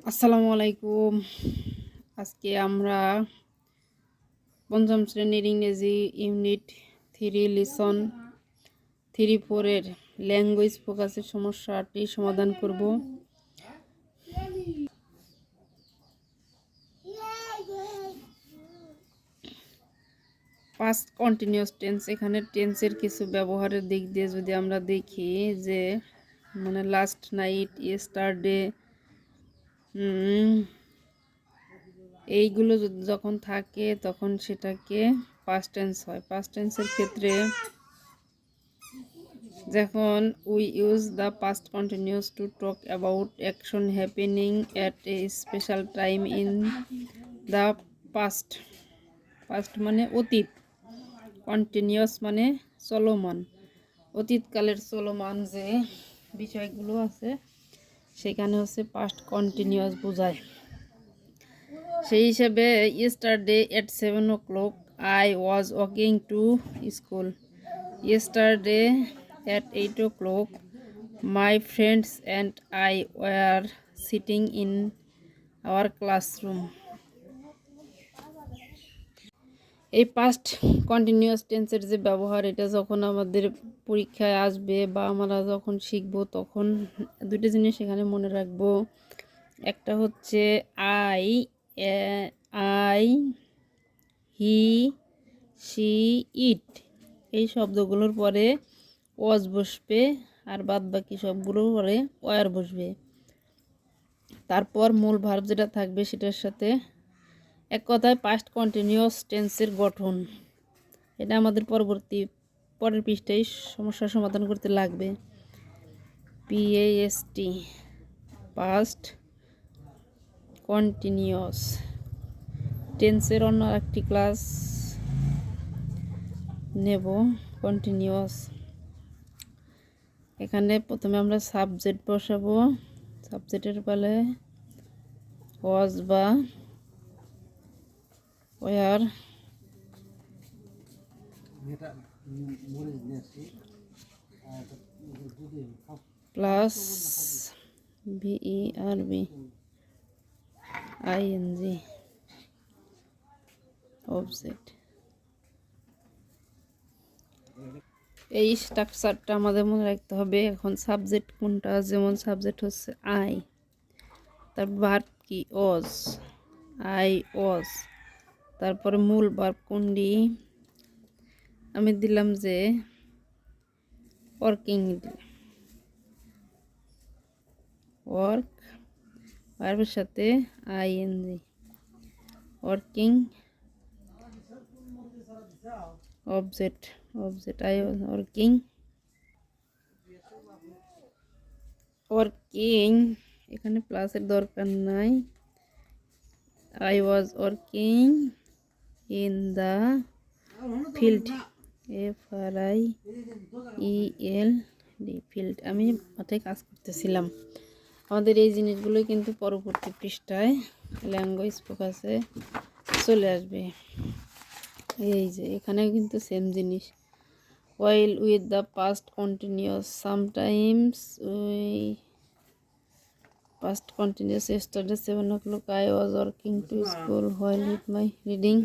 আসসালামু আলাইকুম। আজকে আমরা পঞ্চম শ্রেণীর ইংরেজি ইউনিট 3 লিসন 3-4 ল্যাঙ্গুয়েজ ফোকাসের সমস্যাটি সমাধান করব। পাস্ট কন্টিনিউয়াস টেন্স, এখানে টেন্সের কিছু ব্যবহারের দিক দিয়ে যদি আমরা দেখি যে লাস্ট নাইট, ইয়েস্টারডে, এইগুলো যখন থাকে তখন সেটাকে পাস্ট টেন্স হয়। পাস্ট টেন্সের ক্ষেত্রে যখন we use the past continuous to talk about action happening at a special time in the past. Past মানে অতীত, কন্টিনিউয়াস মানে চলমান, অতীতকালের চলমান যে বিষয়গুলো আছে সেখানে হচ্ছে পাস্ট কন্টিনিউয়াস বোঝায়। সেই হিসেবে yesterday at 7 o'clock I was walking to school. Yesterday at 8 o'clock my friends and I were sitting in our classroom. এই পাস্ট কন্টিনিউয়াস টেন্সের যে ব্যবহার, এটা যখন আমাদের পরীক্ষায় আসবে বা আমরা যখন শিখব তখন দুটো জিনিস এখানে মনে রাখবো। একটা হচ্ছে আই, হি, শি, ইট, এই শব্দগুলোর পরে ওয়াজ বসবে আর বাদ বাকি সবগুলোর পরে ওয়ার বসবে। তারপর মূল ভার্ব যেটা থাকবে সেটার সাথে, এক কথায় পাস্ট কন্টিনিউয়াস টেন্সের গঠন। এটা আমাদের পরের পৃষ্ঠায় সমস্যার সমাধান করতে লাগবে। PAST পাস্ট কন্টিনিউয়াস টেন্সের অন্য একটি ক্লাস নেব। কন্টিনিউয়াস, এখানে প্রথমে আমরা সাবজেক্ট বসাবো। সাবজেক্টের পালে ওয়াজ বা were plus VERB ING object. এই স্ট্রাকচারটা আমাদের মনে রাখতে হবে। এখন সাবজেক্ট কোনটা, যেমন সাবজেক্ট হচ্ছে আই, তার ভার্ব কি ওয়াজ, আই ওয়াজ। তারপরে মূল ভার্ব কোনটি, আমি দিলাম যে ওয়ার্কিং, ওয়ার্ক, ভার্বের সাথে ING, working, object, I was working, এখানে প্লাসের দরকার নাই। I was working in the field, FRIELD, field, আমি মাঠে কাজ করতেছিলাম। আমাদের এই জিনিসগুলো কিন্তু পরবর্তী পৃষ্ঠায় ল্যাঙ্গুয়েজ ফোকাসে চলে আসবে। এই যে এখানে কিন্তু সেম জিনিস। while with the past continuous, sometimes we past continuous, yesterday 7 o'clock I was walking to school while with my reading